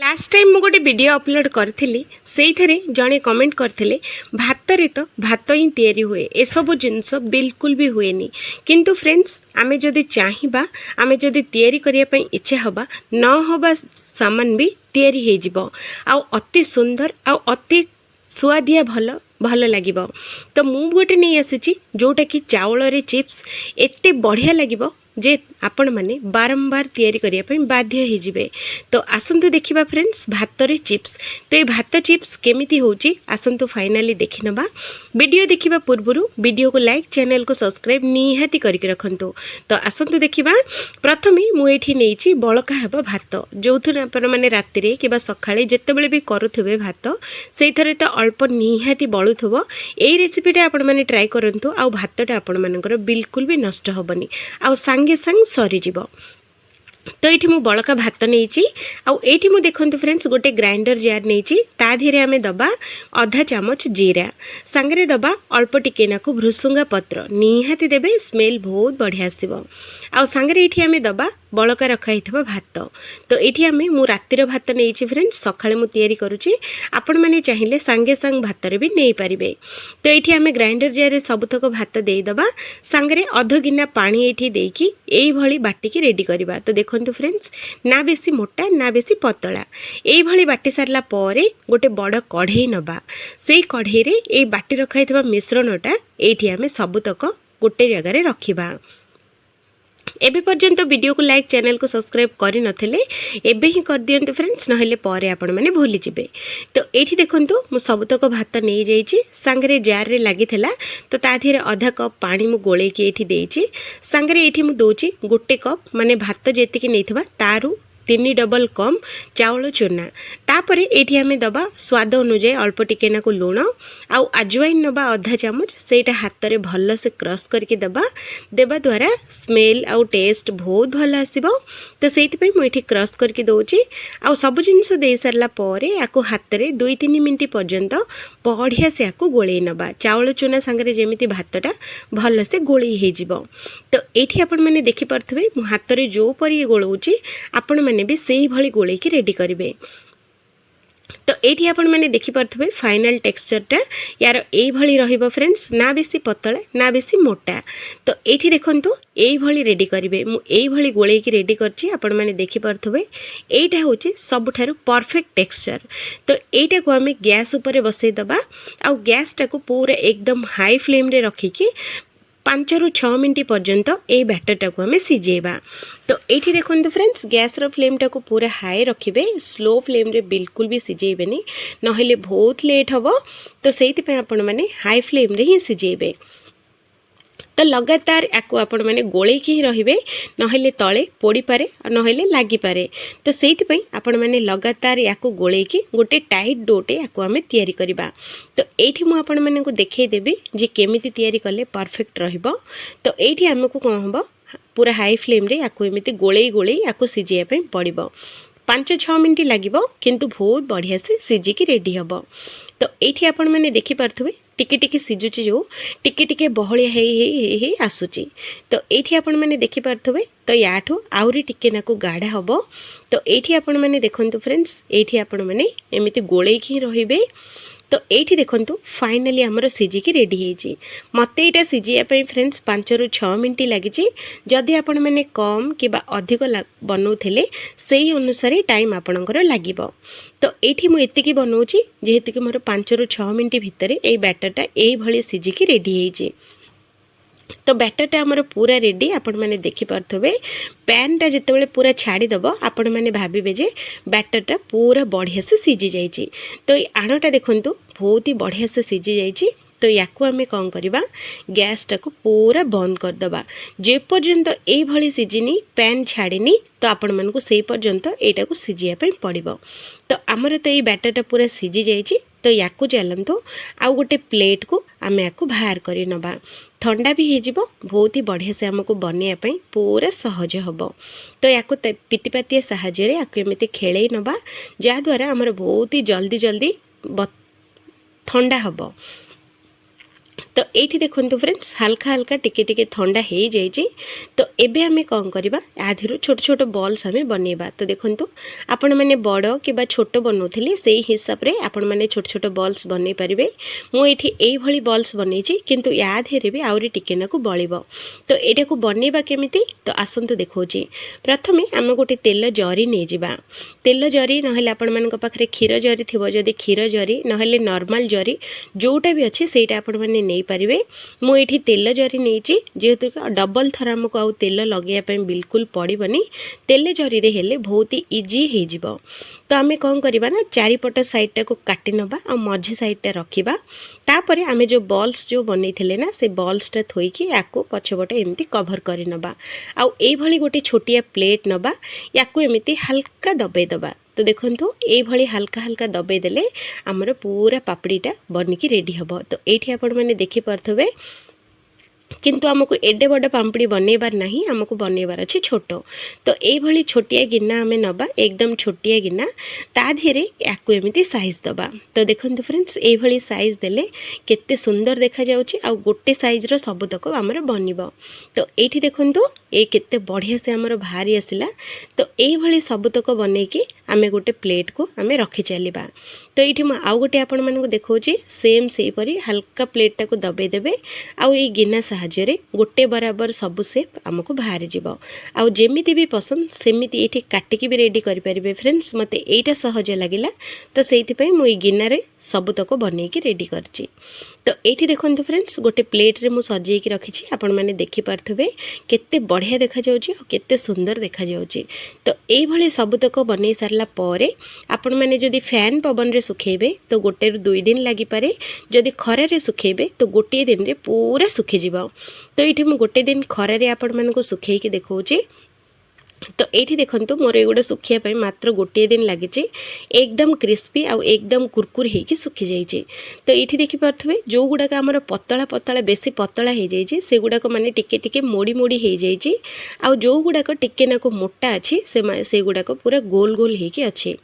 Last time मु गोटे video upload करी से जड़े कमेंट करते भात तो भात ही तैयारी हुए ए सब जिनस बिल्कुल भी हुए नहीं किंतु फ्रेंड्स आमे जदि चाहिबा आमे जदि तैयारी करिया पई इच्छा हबा न हबा सामान भी तैयारी हे जिवो आ अति सुंदर आ अति सुआदिया भल लगिबो। तो मु गोटे नहीं आसी जोटा कि चावल रे चिप्स एते बढ़िया लगिबो जे आपण माने बारंबार तैयारी करिया पई बाध्य हे जिवे। तो आसंतु देखिबा फ्रेंड्स भात रे चिप्स। तो ये भात चिप्स केमिति होची आसंतु फाइनली देखि नबा। वीडियो देखिबा पूर्वरु वीडियो को लाइक चैनल को सब्सक्राइब निहाती करके रखंतु। तो आसंतु देखिबा प्रथमे मु एठी नेछि बळका हेबा भात जोथुर आपण माने राति रे किबा सखाळे जेतेबेले भी करूथबे भात सेइथरे तो अल्प निहाती बळुथबो। एई रेसिपीटा आपण माने ट्राई करंतु आ भातटा आपण मानकर बिल्कुल भी नष्ट होबनी आ संगे संग सरी जीव। तो ये मु बड़का भात नहीं आईटी मु देखु फ्रेंड्स गोटे ग्राइंडर जार नहीं ता धीरे आमे दबा आधा चामच जीरा सांगरे दबा अल्प टिके नाकु भृसुंगा पत्र निहाती देबे स्मेल बहुत बढ़िया आसीबो। आ सांगरे एठी आमे दबा बड़का रखा हिथबा भात। तो एठी आमे मु रातिर भात नहीं फ्रेंड्स सखाळे मु तयारी करूची आपण माने चाहिए सांगे सांग भात रे भी नहीं पारिबे। तो एठी आमे ग्राइंडर जार रे सबुतक भात देई दबा सांगरे अध गिना पानी एठी देकी एई भली बाटी की रेडी करबा। तो देखो फ्रेंड्स ना बेसी मोटा ना बेसी पतला एई भली बाटी सारला परे गोटे बड़ कढ़ई नबा सेई कढ़ई रे एई बाटी रखाइथबा मिश्रणटा एठी आमे सबुतक गोटे जगह रे रखिबा। एबे पर्यंत वीडियो को लाइक चैनल को सब्सक्राइब करि नथिले एबे ही कर दियंतु फ्रेंड्स नहले परे आपण माने भूली जिवे। तो एठी देखंतु मु सबुतक भात नै जाईची सांगरे जार रे लागिथला तो ता धीरे आधा कप पानी मु गोळे की एठी देईची सांगरे एठी मु दोची गोटे कप माने भात जेति की नैथबा तारु 3 डबल कम चावल चूना तापरे एठी आमे दबा स्वाद अनुसार अल्प टिके नाकु लूण आ अजवाइन नबा आधा चामच सेटा हाथ रे भल से क्रश करके देबा द्वारा स्मेल आ टेस्ट बहुत भल आसीबो। तो सेति पई मु एठी क्रश करके दोची आ सब जिंस दे सरला परे आको हाथ रे 2-3 मिनिट पर्यंत बढ़िया से आको गोळेई नबा चावल चूना संगे जेमिति भातटा भल से गोळेई हे जिवो। तो एठी आपण माने देखि परथबे मु हाथ रे जो परी गोळौची आपण माने भी सेही भली गोळे की रेडी करिवे। तो एठी आपण माने देखि परथबे फाइनल टेक्सचरटा यार एई भली रहिबो फ्रेंड्स ना बेसी पतला ना बेसी मोटा। तो एठी देखंतु एई भली रेडी करिवे मु एई भली गोळे की रेडी करछि आपण माने देखि परथबे एटा होछि सबठारु परफेक्ट टेक्सचर। तो एटा को हमें गैस ऊपर बसई दबा आ गैस टा को पूरा एकदम हाई फ्लेम रे रखी कि 5 ରୁ 6 मिनट पर्यंत ए बैटरटा को हमें सिझेबा। तो एठी देखंतु फ्रेंड्स गैस रो फ्लेम टा को पूरा हाई रखिबे स्लो फ्लेम रे बिल्कुल भी सिझेबेनी नहेले बहुत लेट हबो। तो सेति पे आपण माने हाई फ्लेम रे ही सिझेबे। तो लगातार याकू आपण माने गोळे की रहिबे नहेले तळे पोड़ी पारे नहेले लागि पारे। तो सेति पई आपण माने लगातार याकू गोळे की गोटे टाइट डोटे याकू हमें तयारी करिबा। तो एठी मु आपण माने को देखै देबी जे केमिति तयारी करले परफेक्ट रहिबो। तो एठी हमकु कोन हबो पूरा हाई फ्लेम रे याकू एमिति गोळे याकू सिझिया पई पड़िबो 5-6 मिनिट लागिबो किंतु बहुत बढ़िया से सिझी की रेडी हबो। तो एठी आपण माने देखि परथबे टिके टिके सिझुची जो टिके टिके बहलिया हे आसुची। तो एठी आपण माने देखि परथबे तो याठो आउरी टिके नाकु गाढ़ा हबो। तो एठी आपण माने देखंतु फ्रेंड्स एठी आपण माने एमिति गोळे की रहिबे। तो एठी देखंतु फाइनली हमर सिझी की रेडी हेची मते एटा सिझिया पई फ्रेंड्स 5 ରୁ 6 मिनिट लागिची। जदि आपण माने कम किबा अधिक बनौथिले सेही अनुसार टाइम आपणकर लागिबो। तो एठी मु एतिकी बनौची जेहेतु कि मोर 5 ରୁ 6 मिनिट भितरे एई बैटरटा एई भली सिझी की रेडी हेची। तो बैटरटा हमर पूरा रेडी आपण माने देखि परथबे पैनटा जेतेबेले पूरा छाड़ी दबो आपण माने भाबिबे जे बैटरटा पूरा बढ़िया से सिझी जाइछि। तो ये आणटा देखंतु बहुत ही बढ़िया से सिझी जाइछि। तो याकू आमे कौन करबा गैस टाको पूरा बंद कर दबा जे पर्यंत एई भली सिझिनी पैन छाड़ीनी तो आपण मन को सेई पर्यंत एटा को सिझिया पई पड़िबो। तो हमर तो ये बैटरटा पूरा सिझी जाइछि। तो याकू चलंतु आ गोटे प्लेट को आमे याकू बाहर करि नबा ठंडा भी हे जिवो बहुत ही बढ़िया से हमको बनिया पई पूरा सहज हबो। तो याकू पितिपातिया सहायरे याकू एमिति खेळेई नबा जा द्वारा हमर बहुत ही जल्दी ठंडा हबो। तो ये देखो फ्रेंड्स हल्का हल्का टिके टिके ठंडा हो जाइए। तो एबे आमे कौन करवा आधि छोट छोट बॉल्स आमे बनैबा। तो देखंतु आपण माने बड़ कि छोट बनौथिले से हिसाब रे आपण माने छोट छोट बॉल्स बनै परिबे। मु एठी एई भली बॉल्स बनैछि किंतु या धेरे भी आउरी टिके नाकु बळिबो। तो एटा को बनैबा केमिति तो आसंतु देखौछि। प्रथमे आमे गोटे तेल जरी नै जिबा। तेल जरी नहले आपण मानक पाखरे खीर जरी थिबो जदि खीर जरी नहले नॉर्मल जरी जोटा भी अछि सेटा आपण माने नै पारिबे। मु एठी तेल जरी नैछि जेहेतु डबल थर हमको आउ तेल लगेया पे बिल्कुल पड़बनी। तेल जरी रे हेले बहुत ही इजी हो जिवो। तो आमे कौन करवा ना चारिपट साइडटा को काटी नबा आ मझी साइडटा रखिबा। तापरे आमे जो बॉल्स जो बनैथिले ना से बॉल्सटा थोइकी याको पछपटे एमती कवर करि नबा। आउ एई भली गोटे छोटिया प्लेट नबा याको एमती हल्का दबे दबा। तो देखंतु एई भली हल्का हल्का दबे देले हमर पूरा पापड़ीटा बनिकी रेडी हबो। तो एठी आपण माने देखि परथबे किंतु आमको एडे बड़ पापड़ी बनैबार नहीं, आमको बनैबार अच्छे छोट। तो ये छोटिया गिना आमे नबा एकदम छोटिया गिना ता धीरे याकु एमिति साइज दबा। तो देखंतु फ्रेंड्स ये साइज देले केते सुंदर देखा जाउची आ गोटे साइज रो सबतक हमर बनिबो। तो एठी देखंतु ए केते बढ़िया से हमर भारी आसिला। तो ये सबतक बनैकी आमे गोटे प्लेट को आमे रखि चलिबा। तो ये आउ गोटे आपण मानकु देखौची सेम सेही परी हल्का प्लेटा को दबे देबे आउ ए गिना साहाଯ୍ୟରେ गोटे बराबर सब सेप आमको बाहर जीव। आउ जेमिति भी पसंद सेमिति एठी काटिकी भी रेडी करि परिबे फ्रेंड्स। मते एटा सहज लागिला तो सेइथि पई मु ए गिनारे सबतक बनैकी रेडी करची। तो एठी देखंतु फ्रेंड्स गोटे प्लेट रे मु सजेई की रखिछि। आपण माने देखि पारथबे केते बढ़िया देखा जाउची आ केते सुंदर देखा जाउची। तो एई भली सबतक बनै सारला परे आपण माने जदि फैन पवन रे सुखेबे तो गोटे रु 2 दिन लागि पारे। जदि खरा रे सुखेबे तो गोटे दिन रे पूरा सुखि जिवो। तो ये मुझे गोटे दिन खरारे आपण मानक सुखे देखौची। तो ये देखंतु मोर एगुड़ा सुखिया मात्र गोटे दिन लगी एकदम क्रिस्पी आउ एकदम कुरकुर होगी सुखी जाइए। तो ये देखि पारथबे जो गुड़ाक आमर पतला पतला बेसी पतला हो जाइए से गुड़ाक माने टिके टिके मोड़ी मोड़ी हो जाइए। आउ जो गुड़ाक टिके नाको मोटा अच्छी से गुड़ाक पूरा गोल गोल होगी अच्छे।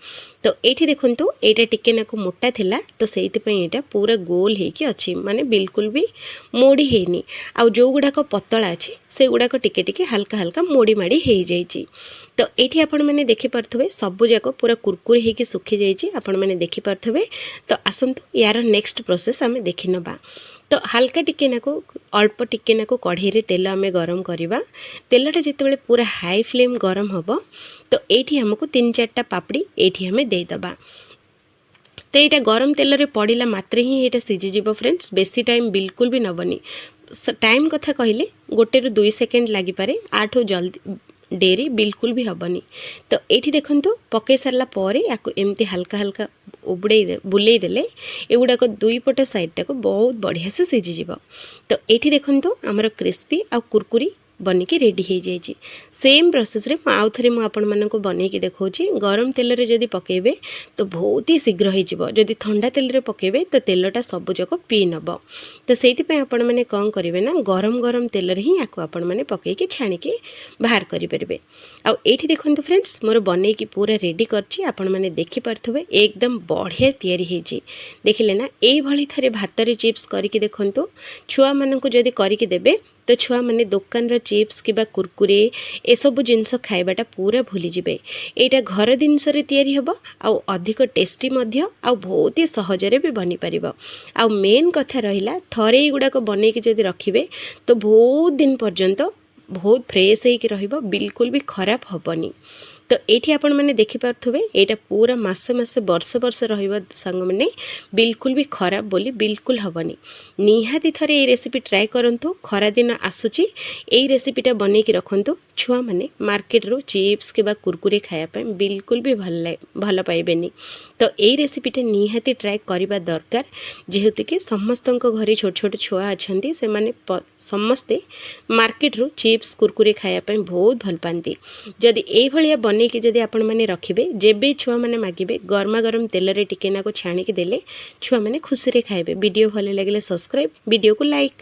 तो ये देखंतु एटा टिके नाको मोटा थिला तो सेइथिपई एटा पूरा गोल होगी अच्छी माने बिल्कुल भी मोड़ी हेनी। आउ जो गुड़ाक पतला अच्छी से गुड़ाक टिके टिके हल्का हल्का मोड़ी माड़ी हो जाइए। तो ये आपण मैंने देखिपे सबू जाक पूरा कुरकुरी होगी सुखी जाइए आपण मैंने देखिपे। तो आसतु यार नेक्स्ट प्रोसेस आम देखि नबा। तो हल्का टिके नाको अल्प टिके नाको कढ़ई रे तेल आम गरम करवा। तेलटा जिते पूरा हाई फ्लेम गरम हम तो ये हमको 3-4टा पापड़ी ये आम देदबा। तो यहाँ गरम तेल रे पड़िला मात्रे ही ये सीझीज फ्रेंड्स। बेसी टाइम बिल्कुल भी नबनी। टाइम कथा कहले गोटे रु 2 सेकेंड लगी पारे आठो जल्दी डेरी बिल्कुल भी हबनी। तो ये देखंतु पकई सारला परे याको एमती हल्का हल्का उबड़े बुले देले एगुड़ाक दुई पट साइडटा को बहुत बढ़िया से सीझीज। तो ये देखंतु आमर क्रिस्पी आ कुरकुरी बनिकी रेडी हो जाइए। सेम प्रोसेस रे आउ थरे मु आपण मानक बनैकी देखौची। गरम तेल रे जदि पकेबे तो बहुत ही शीघ्र हो जिवो। जदि ठंडा तेल रे पकेबे तो तेलटा सब जक पी नब। तो सेति पे आपण माने कौन करेंगे ना गरम गरम तेल रे ही याको आपण माने पकेकी छाणिकी बाहर करि परिबे। आउ एठी देखंतु फ्रेंड्स मोर बनैकी पूरा रेडी करछि। आपण माने देखि पारथबे एकदम बढ़िया तयारी हेछि। देखिले ना एई भली थरे भात रे चिप्स करिकी देखंतु। छुआ मानकु जदि करिकी देबे तो छुआ मैंने दुकान रो चिप्स कि कुरकुरे ए सब जिनस खाइबाटा पूरा भूली जिबे। एटा घर जिनस रे तयारी हबो आउ अधिक टेस्टी मध्य आउ बहुत ही सहजरे भी बनी परिबो। आउ मेन कथा रहिला थरे गुड़ाक बनैकी जदि रखिबे तो बहुत दिन पर्यंत बहुत फ्रेश होइकी रहिबो बिल्कुल भी खराब हबनी। तो ये आपण मैंने देखिपे यहाँ पूरा मसे मसे वर्ष वर्ष रंग मैंने बिल्कुल भी खराब बोली बिल्कुल हबनी। निहाती थरे ये रेसिपी ट्राए करंतु। खरा दिन आसुची यही रेसिपीटा बनैकी रखंतु। छुआ मैंने मार्केट रो चिप्स के कुरकुरे खायापे बिल्कुल भी भल पाइबेनी। तो यही रेसिपीटा निहाती ट्राए करवा दरकार जेहेतु कि समस्त घरे छोट छोट छुआ अच्छा से माने समस्ते मार्केट रो चिप्स कुरकुरे खायापे बहुत भल पाती। जदि ये बनैकी जदि आपण माने रखिबे जेबे छुआ माने मागिबे गरमा गरम तेल रे टिके नाको छाणिकी देले छुआ माने खुशी रे खाइबे। वीडियो भले लगे सब्सक्राइब वीडियो को लाइक।